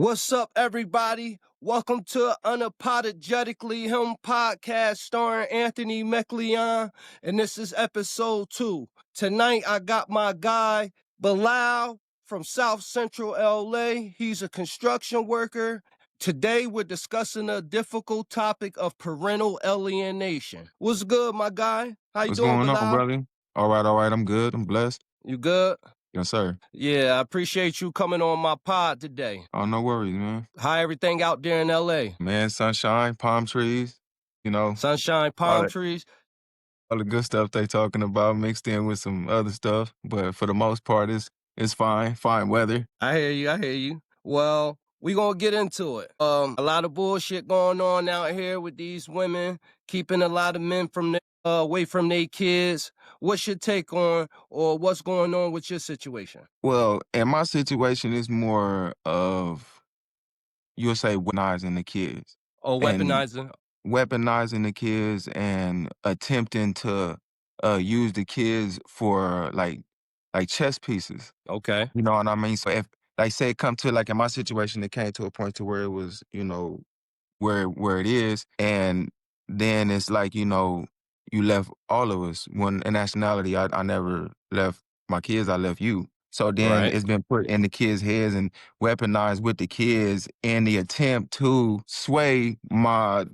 What's up, everybody? Welcome to UnaPODagetically HIM podcast starring Anthony McLeon, and this is episode 2. Tonight, I got my guy, Bilal from South Central L.A. He's a construction worker. Today, we're discussing a difficult topic of parental alienation. What's good, my guy? How you What's doing, going on, Bilal? brother? All right. I'm good. I'm blessed. You good? Yes, sir. Yeah, I appreciate you coming on my pod today. Oh, no worries, man. How everything out there in L.A.? Man, sunshine, palm trees, Sunshine, all palm that, trees. all the good stuff they talking about mixed in with some other stuff. But for the most part, it's fine weather. I hear you. Well, we gonna get into it. A lot of bullshit going on out here with these women, keeping a lot of men from away from their kids. What's your take on, or what's going on with your situation? Well, in my situation, it's more of, you'll say, weaponizing the kids. Or And weaponizing? weaponizing the kids and attempting to use the kids for like chess pieces. Okay. You know what I mean? So if, like, say it come to, like, in my situation, it came to a point to where it was, where it is, and then it's like, you left all of us. When in nationality, I never left my kids, I left you. So then Right. it's been put in the kids' heads and weaponized with the kids in the attempt to sway my,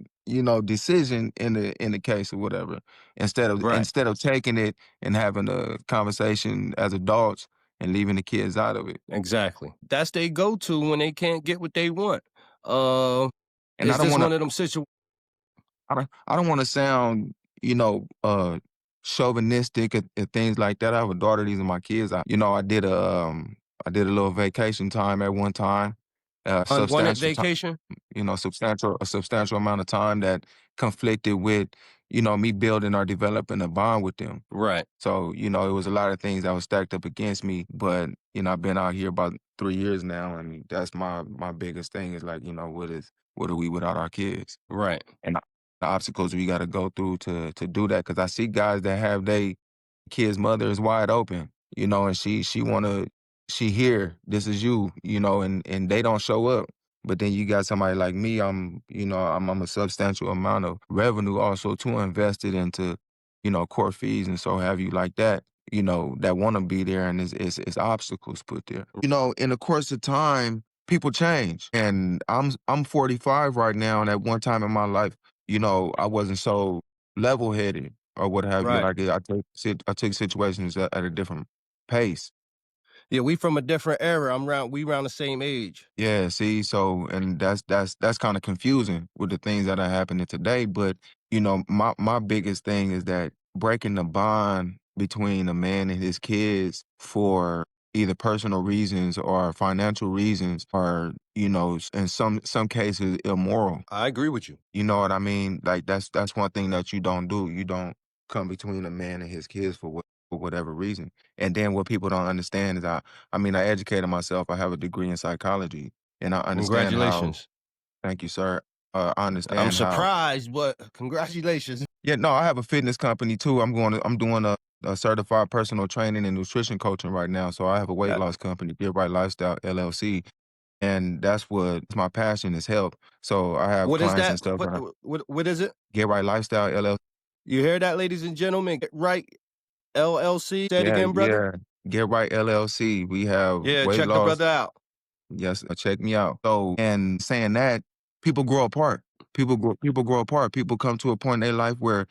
decision in the case or whatever. Instead of Right. instead of taking it and having a conversation as adults and leaving the kids out of it. Exactly. That's they go-to when they can't get what they want. And I Is don't this want to one of them situations? I don't want to sound, chauvinistic at things like that. I have a daughter. These are my kids. I did a little vacation time at one time, Unwanted substantial time, vacation? a substantial amount of time that conflicted with, me building or developing a bond with them. Right. So, it was a lot of things that was stacked up against me. But, I've been out here about 3 years now, and that's my biggest thing is, like, what are we without our kids? Right. And the obstacles we gotta go through to do that. Cause I see guys that have they kid's mother is wide open, and she here, this is you, and they don't show up. But then you got somebody like me, I'm a substantial amount of revenue also too invested into, court fees and so have you like that, that wanna be there, and it's obstacles put there. In the course of time, people change. And I'm 45 right now, and at one time in my life, I wasn't so level-headed or what have you. Right. Like, I took situations at a different pace. Yeah, we from a different era. We around the same age. Yeah, see, so and that's kind of confusing with the things that are happening today. But my biggest thing is that breaking the bond between a man and his kids for either personal reasons or financial reasons, or in some cases immoral. I agree with you. You know what I mean? Like that's one thing that you don't do. You don't come between a man and his kids for whatever reason. And then what people don't understand is I educated myself. I have a degree in psychology, and I understand how. Congratulations. Thank you, sir. I I'm understand how. surprised, but congratulations. Yeah, no, I have a fitness company too. I'm doing a certified personal training and nutrition coaching right now. So I have a weight Uh, loss company, Get Right Lifestyle LLC, and that's what my passion is health. So I have What is clients that? and stuff. What is it? Get Right Lifestyle LLC. You hear that, ladies and gentlemen? Get right, LLC. Say it Yeah, again, brother. yeah. Get Right LLC. We have Yeah, weight check the loss. brother out. Yes, check me out. So, and saying that, people grow apart. People grow apart. People come to a point in their life where,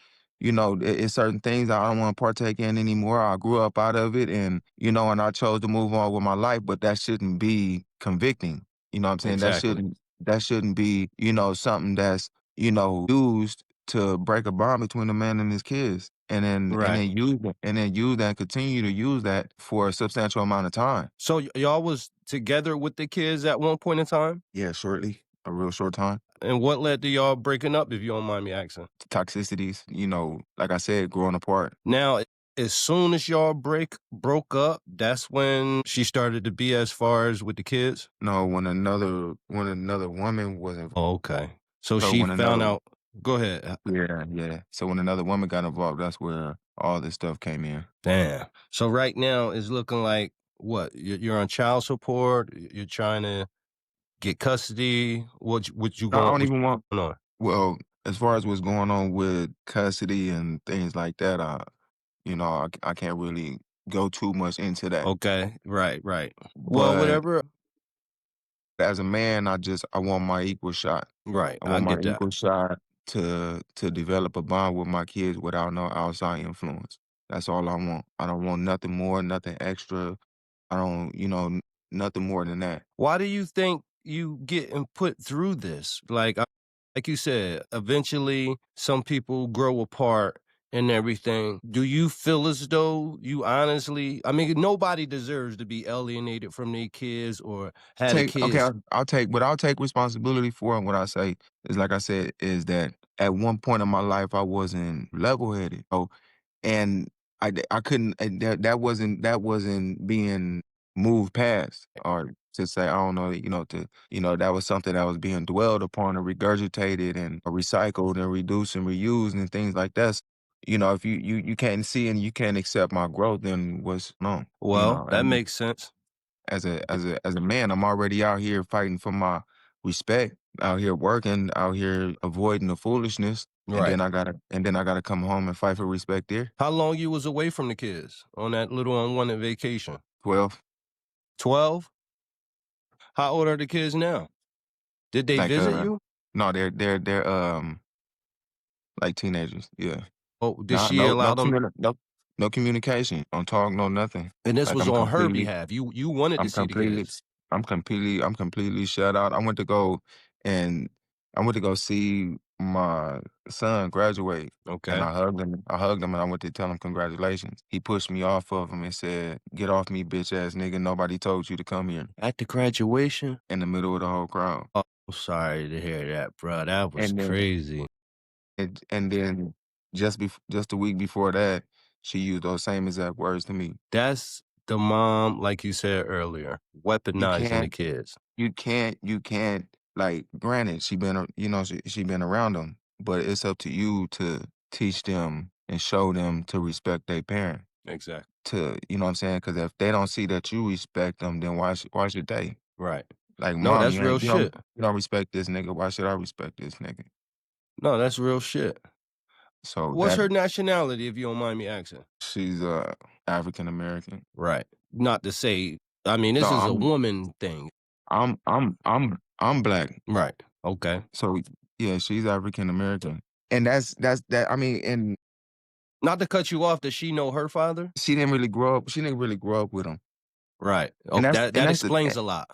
it's certain things I don't want to partake in anymore. I grew up out of it, and I chose to move on with my life, but that shouldn't be convicting. You know what I'm saying? Exactly. That shouldn't be, something that's, used to break a bond between a man and his kids. Right. And then use that and continue to use that for a substantial amount of time. So y'all was together with the kids at one point in time? Yeah, shortly, a real short time. And what led to y'all breaking up, if you don't mind me asking? Toxicities, like I said, growing apart. Now, as soon as y'all broke up, that's when she started to be as far as with the kids? No, when another woman was involved. Oh, okay. So So she when found another out. Go ahead. yeah. So when another woman got involved, that's where all this stuff came in. Damn. So right now it's looking like what? You're on child support. You're trying to get custody? What you No, I going don't what's even want. going on? Well, as far as what's going on with custody and things like that, I can't really go too much into that. Okay, right, right. Well, But whatever. as a man, I want my equal shot. Right, I I want my get that. equal shot to develop a bond with my kids without no outside influence. That's all I want. I don't want nothing more, nothing extra. I don't, nothing more than that. Why do you think you getting put through this? Like you said, eventually some people grow apart and everything. Do you feel as though you honestly, I mean, nobody deserves to be alienated from their kids or had a Take okay, kids. I'll take responsibility for it. What I say is, like I said, is that at one point in my life I wasn't level headed. Oh, and I couldn't, that wasn't being moved past, or to say, I don't know, that was something that was being dwelled upon and regurgitated and recycled and reduced and reused and things like that. If you can't see and you can't accept my growth, then what's no, Well, that and makes sense. as a man, I'm already out here fighting for my respect, out here working, out here avoiding the foolishness, and Right. then I gotta come home and fight for respect there. How long you was away from the kids on that little unwanted vacation? 12, 12? How old are the kids now? Did they like visit you? no, they're like teenagers. Yeah. Oh, did No, she no, allow them? no communication. Don't talk, no nothing. And this Like was I'm on her completely behalf. You wanted to I'm see the completely kids. I'm completely shut out. And I went to go see my son graduate, and Okay. I hugged him, and I went to tell him congratulations. He pushed me off of him and said, "Get off me, bitch ass nigga. Nobody told you to come here," At the graduation? in the middle of the whole crowd. Oh, sorry to hear that, bro. That was And then crazy. and then just a week before that, she used those same exact words to me. That's the mom, like you said earlier, You weaponizing the can't kids. you can't, like, granted, she been around them, but it's up to you to teach them and show them to respect their parent. Exactly. You know what I'm saying? Because if they don't see that you respect them, then why should they? Right. Like, No, mom, that's real shit. you don't respect this nigga. Why should I respect this nigga? No, that's real shit. So What's her nationality, if you don't mind me asking? she's African American. Right. Not to say, I mean, No, this is a woman thing. I'm black. Right. Okay. So yeah, she's African American, and that's that. I mean, and Not to cut you off, does she know her father? she didn't really grow up. She didn't really grow up with him. Right. And Oh, that's that and that that's the explains a lot.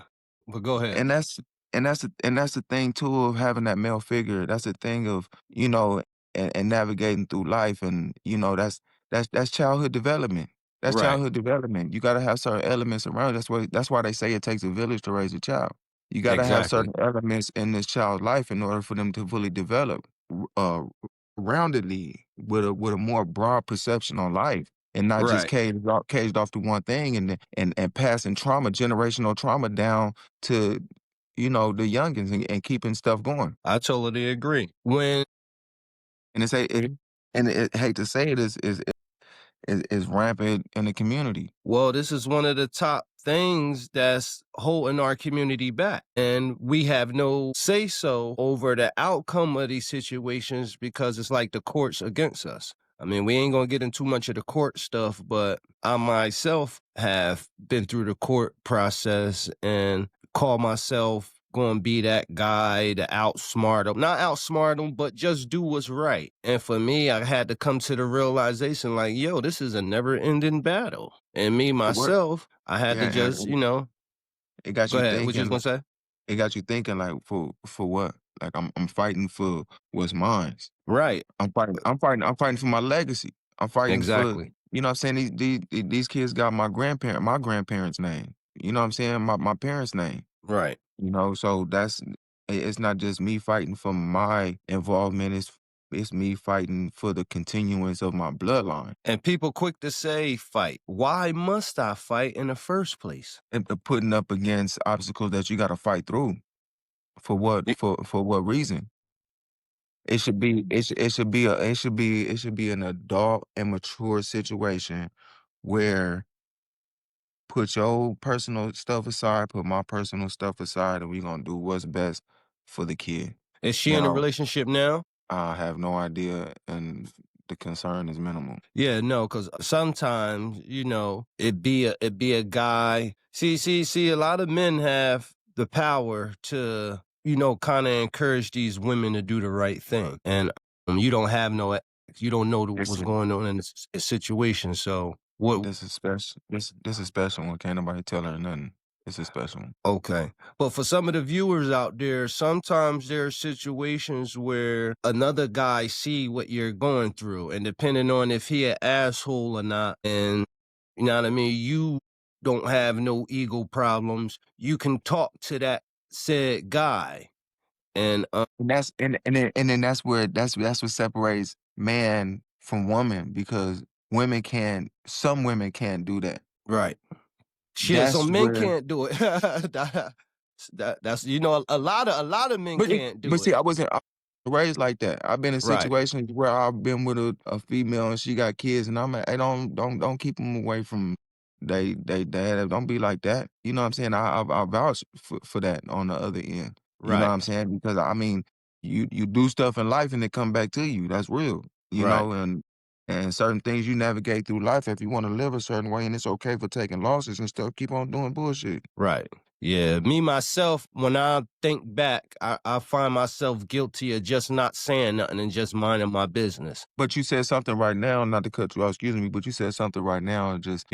But go ahead. and that's and that's the thing too of having that male figure. That's the thing of, and navigating through life, and that's childhood development. That's Right. childhood development. You gotta have certain elements around. That's why they say it takes a village to raise a child. You gotta have Exactly. certain elements in this child's life in order for them to fully develop, uh roundedly, with a more broad perception on life, and not just Right. caged off to one thing, and passing trauma, generational trauma, down to, the youngins, and keeping stuff going. I totally agree. When And it's a it, and it, hate to say it, is rampant in the community. Well, this is one of the top things that's holding our community back. And we have no say so over the outcome of these situations because it's like the courts against us. I mean, we ain't gonna get into much of the court stuff, but I myself have been through the court process and call myself gonna be that guy to outsmart them. Not outsmart them, but just do what's right. And for me, I had to come to the realization like, yo, this is a never ending battle. And me, What? myself, I had to Yeah, just, it got go you ahead. What you was thinking. gonna say? It got you thinking, like, for what? Like, I'm fighting for what's mine. Right. I'm fighting for my legacy. I'm fighting for, Exactly. what I'm saying, these kids got my grandparents' name. You know what I'm saying? My parents' name. Right. So it's not just me fighting for my involvement, it's me fighting for the continuance of my bloodline. And people quick to say fight. Why must I fight in the first place? And putting up against obstacles that you gotta fight through. For what? For what reason? It should be an adult and mature situation where put your personal stuff aside, put my personal stuff aside, and we gonna do what's best for the kid. Is she in a Now, relationship now? I have no idea, and the concern is minimal. Yeah, no, because sometimes, it be a guy. See, a lot of men have the power to, kind of encourage these women to do the right thing. And you don't have you don't know This what's going on in this situation. So what? this is special. This is special one. Can't nobody tell her nothing. This is special one. Okay. But for some of the viewers out there, sometimes there are situations where another guy see what you're going through, and depending on if he an asshole or not, and you know what I mean, you don't have no ego problems. You can talk to that said guy. And And then that's where that's what separates man from woman because some women can't do that. right. Shit, That's some men where can't do it. That's a lot of men can't but do it. see, I wasn't raised like that. I've been in Right. situations where I've been with a female and she got kids, and I'm like, hey, don't keep them away from they dad. Don't be like that. You know what I'm saying? I vouch for that on the other end. You know what Right. I'm saying? Because I mean, you do stuff in life and it come back to you. That's real. You Right. know, and certain things you navigate through life if you want to live a certain way, and it's okay for taking losses and stuff. Keep on doing bullshit. Right. Yeah. Me, myself, when I think back, I find myself guilty of just not saying nothing and just minding my business. But you said something right now, not to cut you off, excuse me, but you said something right now, just,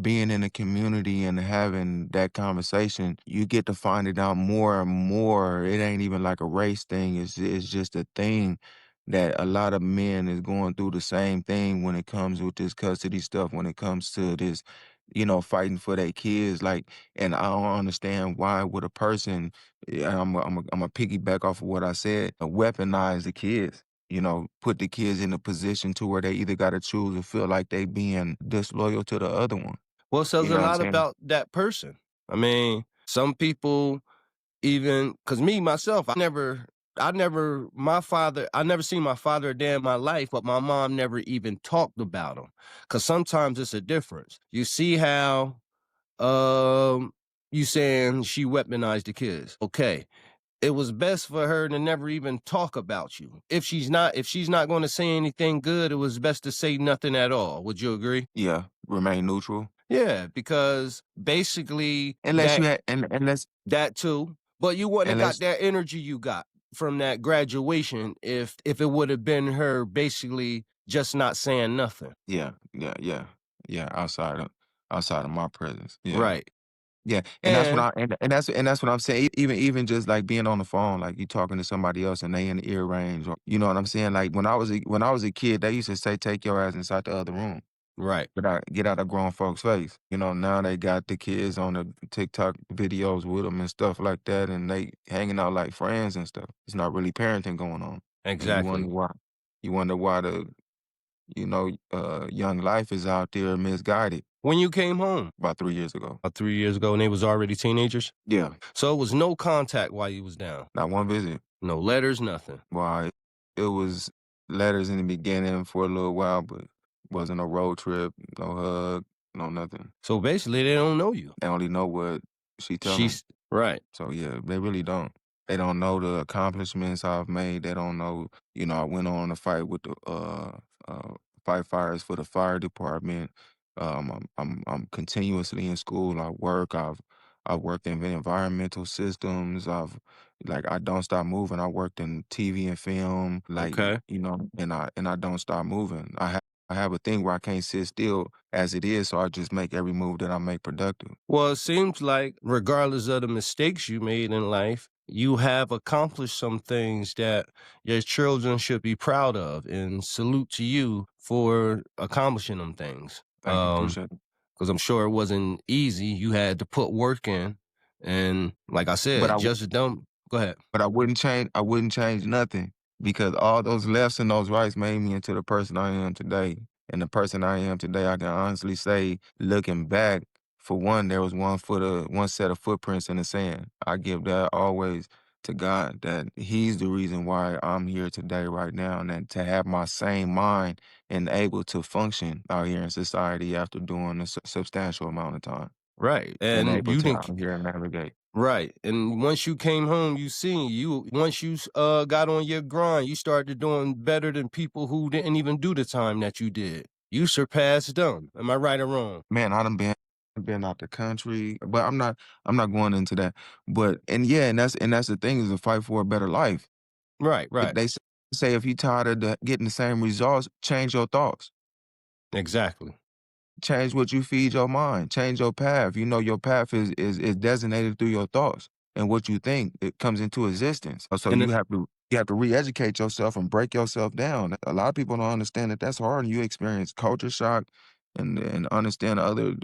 being in a community and having that conversation, you get to find it out more and more. It ain't even like a race thing. It's just a thing that a lot of men is going through the same thing when it comes with this custody stuff, when it comes to this, fighting for their kids. Like, and I don't understand why would a person, I'm a piggyback off of what I said, weaponize the kids, put the kids in a position to where they either got to choose or feel like they being disloyal to the other one. Well, it says You a know what I'm lot saying? about that person. I mean, some people even, because me, myself, I never seen my father a day in my life, but my mom never even talked about him. Because sometimes it's a difference. You see how, you saying she weaponized the kids. Okay. It was best for her to never even talk about you. If she's not going to say anything good, it was best to say nothing at all. Would you agree? Yeah, remain neutral. Yeah, because basically Unless you had, and that too, but you wouldn't have got unless, that energy you got from that graduation if it would have been her basically just not saying nothing. yeah, outside of my presence. Yeah. Right. Yeah, and that's what And and that's what I'm saying. Even just like being on the phone, like you talking to somebody else and they in the ear range, or you know what I'm saying. Like when I was a kid, they used to say, "Take your ass inside the other room." right. Get out of grown folks' face. Now they got the kids on the TikTok videos with them and stuff like that, and they hanging out like friends and stuff. It's not really parenting going on, and you wonder Exactly. why. You wonder why the young life is out there misguided. When you came home About 3 years ago. 3 years ago and they was already teenagers? Yeah, So it was no contact while you was down. not one visit. No letters, nothing. Why it was letters in the beginning for a little while, but wasn't a road trip, no hug, no nothing. So basically they don't know you. They only know what she tell them. She's right. So yeah, they really don't. They don't know the accomplishments I've made. They don't know, I went on a fight with the fight fires for the fire department. I'm continuously in school. I've worked in environmental systems. I don't stop moving. I worked in TV and film, Okay. and I don't stop moving. I have a thing where I can't sit still as it is, so I just make every move that I make productive. Well, it seems like regardless of the mistakes you made in life, you have accomplished some things that your children should be proud of, and salute to you for accomplishing them things. Thank you, appreciate it. Because I'm sure it wasn't easy. You had to put work in, and like I But said, I just don't. Go ahead. But I wouldn't change nothing because all those lefts and those rights made me into the person I am today. And the person I am today, I can honestly say, looking back, for one, there was one set of footprints in the sand. I give that always to God that He's the reason why I'm here today, right now, and that to have my same mind and able to function out here in society after doing a substantial amount of time Right. and And able you to didn't. out here navigate. Right. And once you came home, once you got on your grind, you started doing better than people who didn't even do the time that you did. You surpassed them. Am I right or wrong? Man, I done been out the country, but I'm not going into that. But and yeah, and that's the thing is to fight for a better life. Right, right. They say if you tired of getting the same results, change your thoughts. Exactly. Change what you feed your mind. Change your path. You know your path is designated through your thoughts and what you think. It comes into existence. So And you have to re-educate yourself and break yourself down. A lot of people don't understand that that's hard, and you experience culture shock and understand other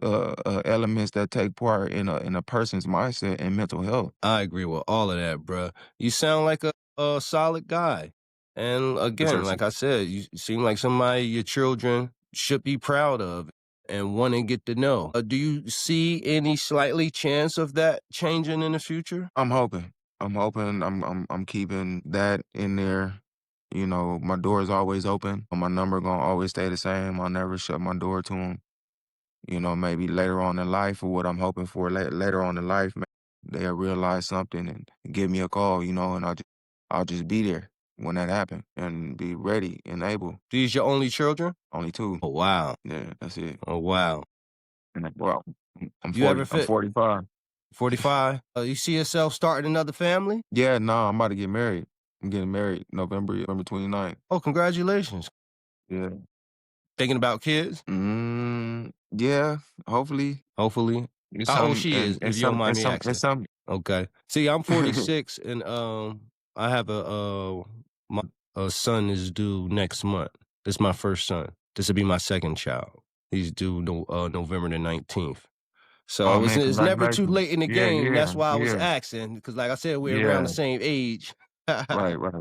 elements that take part in a person's mindset and mental health. I agree with all of that, bruh. You sound like a solid guy. And again, Appreciate like you. I said, you seem like somebody your children should be proud of and want to get to know. Do you see any slightly chance of that changing in the future? I'm hoping. I'm hoping. I'm keeping that in there. You know, my door is always open. My number gonna always stay the same. I'll never shut my door to them. You know, maybe later on in life, or what I'm hoping for later on in life, they'll realize something and give me a call. You know, and I'll just be there when that happens and be ready and able. These your only children? Only two. Oh wow. Yeah, that's it. Oh wow. And well, I'm You ever 40. I'm fit 45. 45? You see yourself starting another family? Yeah, no, I'm about to get married. I'm getting married November 29th. Oh, congratulations. Yeah. Thinking about kids? Yeah, hopefully. Hopefully. It's How old some she and is, and if you don't some mind and me some and asking? some Okay. See, I'm 46 and I have my son is due next month. This is my first son. This will be my second child. He's due November the 19th. Oh, So man, it's never too congratulations. late in the Yeah, game. yeah, That's why I was yeah, asking because like I said, we're around the yeah. same age. Right, right.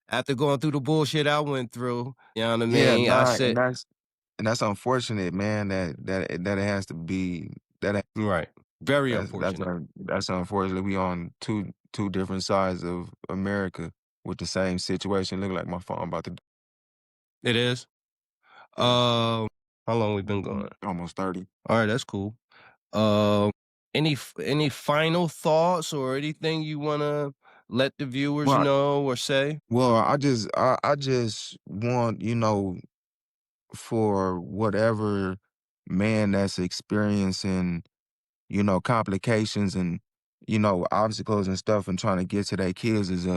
After going through the bullshit I went through, you know what I Yeah, mean? I nah, said, and that's unfortunate, man, that it has to be that right. Very that's unfortunate. that's unfortunate. We on two different sides of America with the same situation. Look like my phone about to It is. yeah, How long we been going? almost 30. All right, that's cool. Um, any final thoughts or anything you wanna let the viewers Well, know or say? I just want, for whatever man that's experiencing, complications and, obstacles and stuff and trying to get to their kids is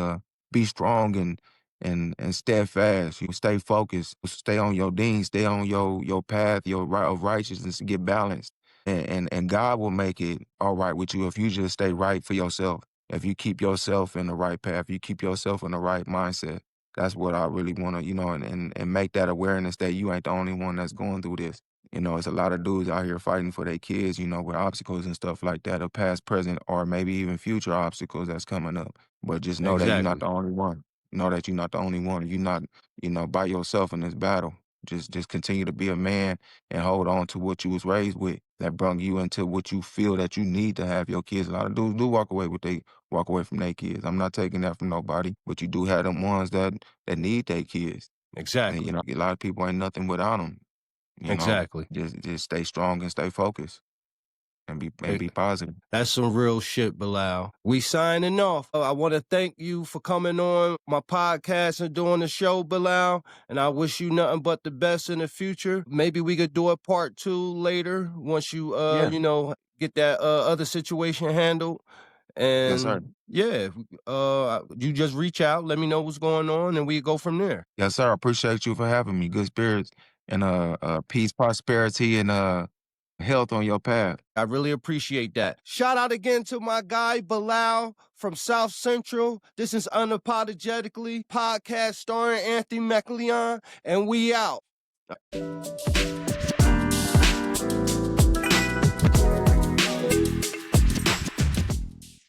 be strong and steadfast. You stay focused, stay on your dean, stay on your path, your right of righteousness, get balanced. And God will make it all right with you if you just stay right for yourself. If you keep yourself in the right path, you keep yourself in the right mindset. That's what I really want to, and make that awareness that you ain't the only one that's going through this. It's a lot of dudes out here fighting for their kids, with obstacles and stuff like that, of past, present, or maybe even future obstacles that's coming up. But just know that you're not Exactly. the only one. Know that you're not the only one. You're not, by yourself in this battle. Just continue to be a man and hold on to what you was raised with that brought you into what you feel that you need to have your kids. A lot of dudes do walk away from their kids. I'm not taking that from nobody, but you do have them ones that need their kids. And Exactly. a lot of people ain't nothing without them. You know, Exactly. just stay strong and stay focused and be positive. That's some real shit, Bilal. We signing off. I want to thank you for coming on my podcast and doing the show, Bilal. And I wish you nothing but the best in the future. Maybe we could do a part 2 later once you, Yeah. get that other situation handled. Yes, sir. And yeah, you just reach out, let me know what's going on, and we go from there. Yes, sir. I appreciate you for having me. Good spirits and peace, prosperity, and health on your path. I really appreciate that. Shout out again to my guy, Bilal from South Central. This is Unapologetically podcast starring Anthony McLeon, and we out.